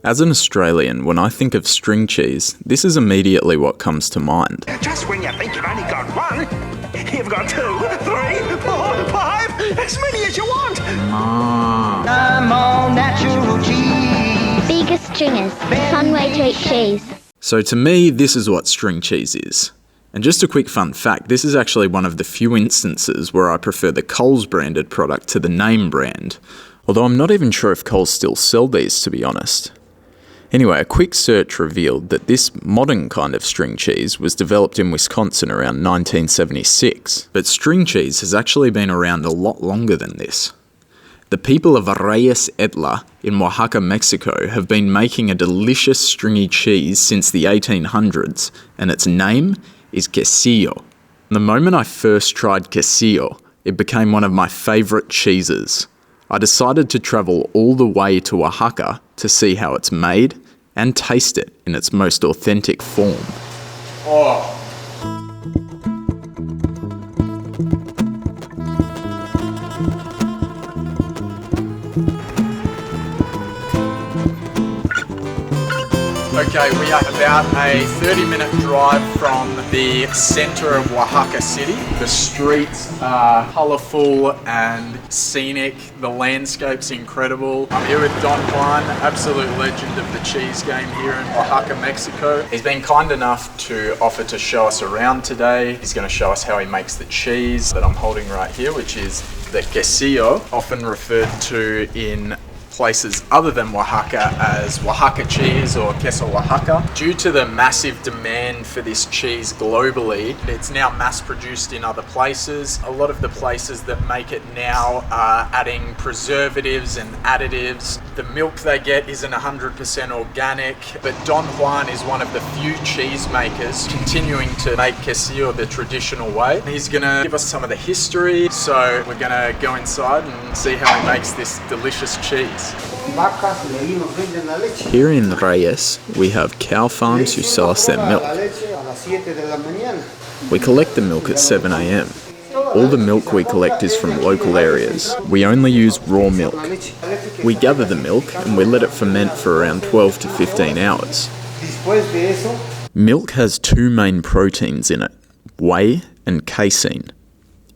As an Australian, when I think of string cheese, this is immediately what comes to mind. Just when you think you've only got one, you've got 2, 3, 4, 5, as many as you want. I'm all natural cheese. Biggest stringers, fun way to eat cheese. So to me, this is what string cheese is. And just a quick fun fact, this is actually one of the few instances where I prefer the Coles branded product to the name brand. Although I'm not even sure if Coles still sell these, to be honest. Anyway, a quick search revealed that this modern kind of string cheese was developed in Wisconsin around 1976. But string cheese has actually been around a lot longer than this. The people of Reyes Etla in Oaxaca, Mexico have been making a delicious stringy cheese since the 1800s, and its name is Quesillo. The moment I first tried Quesillo, it became one of my favourite cheeses. I decided to travel all the way to Oaxaca to see how it's made and taste it in its most authentic form. Oh. Okay, we are about a 30-minute drive from the centre of Oaxaca City. The streets are colourful and scenic. The landscape's incredible. I'm here with Don Juan, absolute legend of the cheese game here in Oaxaca, Mexico. He's been kind enough to offer to show us around today. He's going to show us how he makes the cheese that I'm holding right here, which is the quesillo, often referred to in places other than Oaxaca as Oaxaca cheese or queso Oaxaca. Due to the massive demand for this cheese globally, it's now mass produced in other places. A lot of the places that make it now are adding preservatives and additives. The milk they get isn't 100% organic, but Don Juan is one of the few cheese makers continuing to make quesillo the traditional way. He's gonna give us some of the history, so we're gonna go inside and see how he makes this delicious cheese. Here in Reyes, we have cow farms who sell us their milk. We collect the milk at 7 a.m. All the milk we collect is from local areas. We only use raw milk. We gather the milk and we let it ferment for around 12 to 15 hours. Milk has 2 main proteins in it, whey and casein.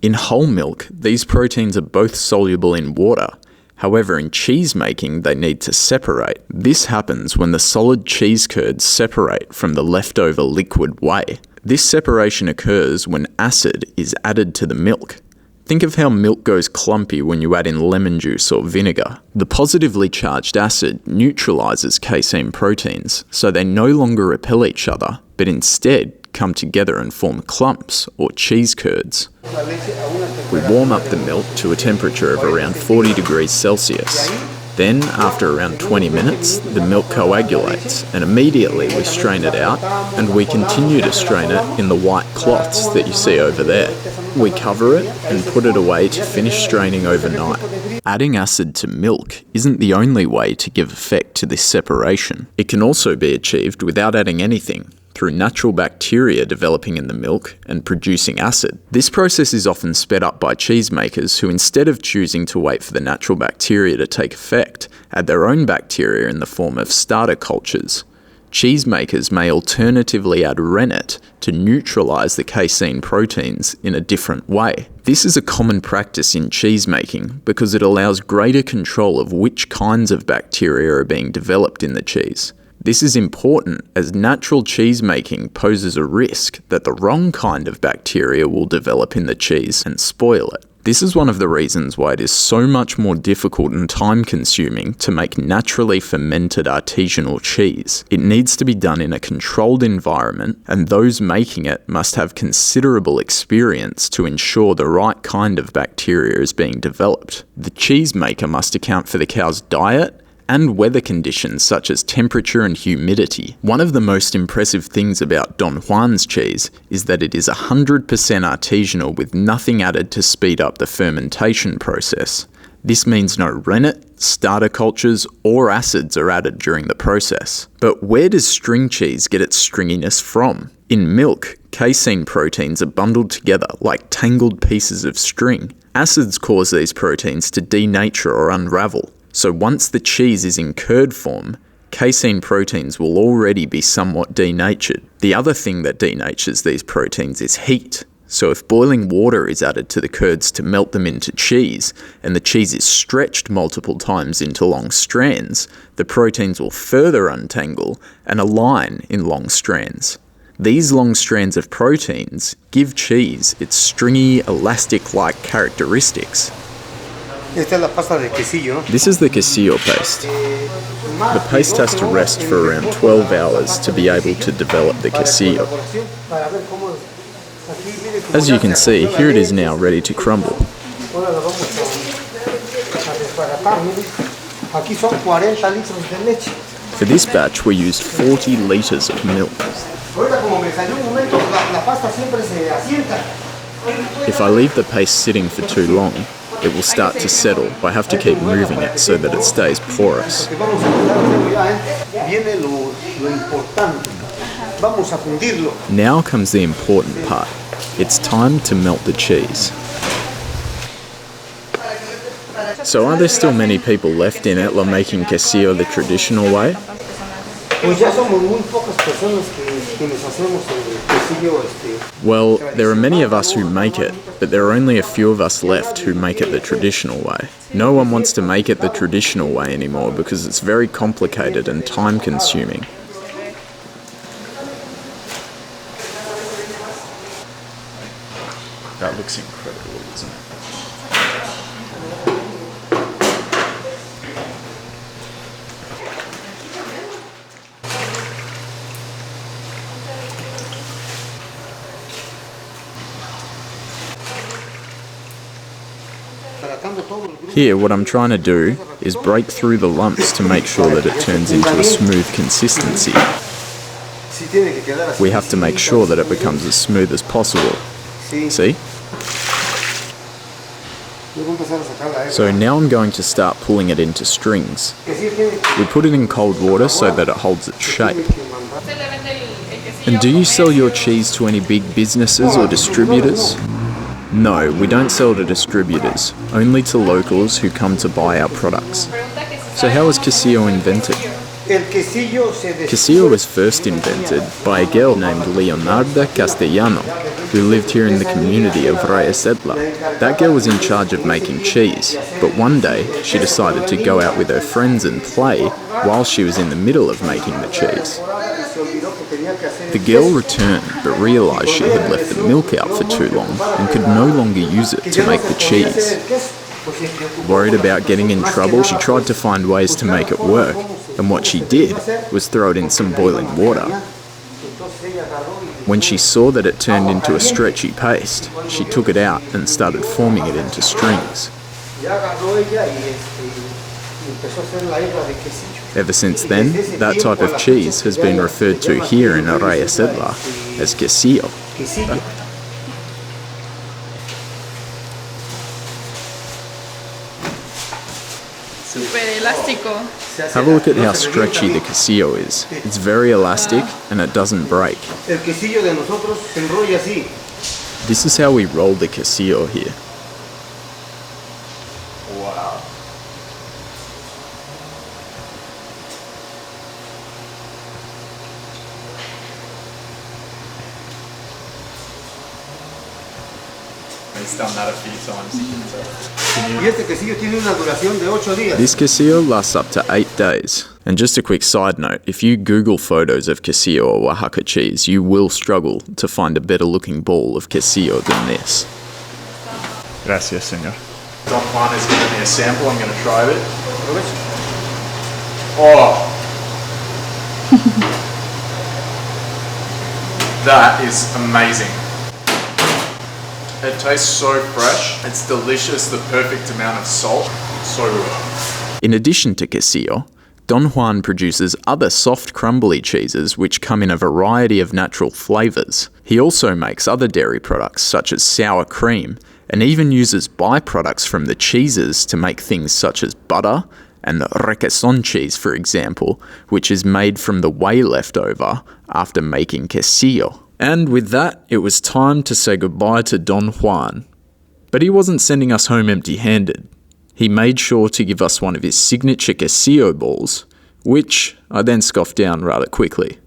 In whole milk, these proteins are both soluble in water. However, in cheese making, they need to separate. This happens when the solid cheese curds separate from the leftover liquid whey. This separation occurs when acid is added to the milk. Think of how milk goes clumpy when you add in lemon juice or vinegar. The positively charged acid neutralizes casein proteins, so they no longer repel each other, but instead come together and form clumps or cheese curds. We warm up the milk to a temperature of around 40 degrees Celsius. Then, after around 20 minutes, the milk coagulates, and immediately we strain it out, and we continue to strain it in the white cloths that you see over there. We cover it and put it away to finish straining overnight. Adding acid to milk isn't the only way to give effect to this separation. It can also be achieved without adding anything, through natural bacteria developing in the milk and producing acid. This process is often sped up by cheesemakers who, instead of choosing to wait for the natural bacteria to take effect, add their own bacteria in the form of starter cultures. Cheesemakers may alternatively add rennet to neutralize the casein proteins in a different way. This is a common practice in cheesemaking because it allows greater control of which kinds of bacteria are being developed in the cheese. This is important as natural cheese making poses a risk that the wrong kind of bacteria will develop in the cheese and spoil it. This is one of the reasons why it is so much more difficult and time-consuming to make naturally fermented artisanal cheese. It needs to be done in a controlled environment, and those making it must have considerable experience to ensure the right kind of bacteria is being developed. The cheesemaker must account for the cow's diet and weather conditions such as temperature and humidity. One of the most impressive things about Don Juan's cheese is that it is 100% artisanal with nothing added to speed up the fermentation process. This means no rennet, starter cultures, or acids are added during the process. But where does string cheese get its stringiness from? In milk, casein proteins are bundled together like tangled pieces of string. Acids cause these proteins to denature or unravel. So once the cheese is in curd form, casein proteins will already be somewhat denatured. The other thing that denatures these proteins is heat. So if boiling water is added to the curds to melt them into cheese, and the cheese is stretched multiple times into long strands, the proteins will further untangle and align in long strands. These long strands of proteins give cheese its stringy, elastic-like characteristics. This is the quesillo paste. The paste has to rest for around 12 hours to be able to develop the quesillo. As you can see, here it is now ready to crumble. For this batch we used 40 litres of milk. If I leave the paste sitting for too long, it will start to settle. I have to keep moving it so that it stays porous. Now comes the important part. It's time to melt the cheese. So are there still many people left in Etla making quesillo the traditional way? Well, there are many of us who make it, but there are only a few of us left who make it the traditional way. No one wants to make it the traditional way anymore because it's very complicated and time-consuming. That looks incredible, doesn't it? Here, what I'm trying to do is break through the lumps to make sure that it turns into a smooth consistency. We have to make sure that it becomes as smooth as possible. See? So now I'm going to start pulling it into strings. We put it in cold water so that it holds its shape. And do you sell your cheese to any big businesses or distributors? No, we don't sell to distributors, only to locals who come to buy our products. So how was quesillo invented? Quesillo was first invented by a girl named Leonarda Castellano, who lived here in the community of Reyes Etla. That girl was in charge of making cheese, but one day she decided to go out with her friends and play while she was in the middle of making the cheese. The girl returned, but realised she had left the milk out for too long and could no longer use it to make the cheese. Worried about getting in trouble, she tried to find ways to make it work, and what she did was throw it in some boiling water. When she saw that it turned into a stretchy paste, she took it out and started forming it into strings. Ever since then, that type of cheese has been referred to here in Reyes Etla as quesillo. Have a look at how stretchy the quesillo is. It's very elastic and it doesn't break. This is how we roll the quesillo here. Wow. He's done that a few times, you can tell. This quesillo lasts up to 8 days. And just a quick side note, if you Google photos of quesillo or Oaxaca cheese, you will struggle to find a better looking ball of quesillo than this. Gracias, señor. Don Juan has given me a sample, I'm going to try it. Oh! That is amazing. It tastes so fresh, it's delicious, the perfect amount of salt, so good. In addition to quesillo, Don Juan produces other soft crumbly cheeses which come in a variety of natural flavours. He also makes other dairy products such as sour cream, and even uses byproducts from the cheeses to make things such as butter and requesón cheese, for example, which is made from the whey leftover after making quesillo. And with that, it was time to say goodbye to Don Juan. But he wasn't sending us home empty-handed. He made sure to give us one of his signature quesillo balls, which I then scoffed down rather quickly.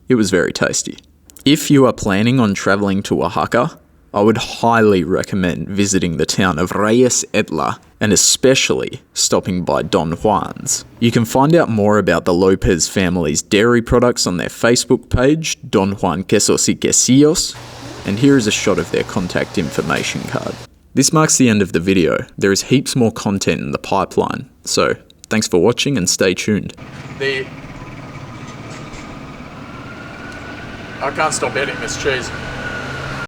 It was very tasty. If you are planning on travelling to Oaxaca, I would highly recommend visiting the town of Reyes Etla and especially stopping by Don Juan's. You can find out more about the Lopez family's dairy products on their Facebook page, Don Juan Quesos y Quesillos, and here is a shot of their contact information card. This marks the end of the video. There is heaps more content in the pipeline, so thanks for watching and stay tuned. I can't stop eating this cheese.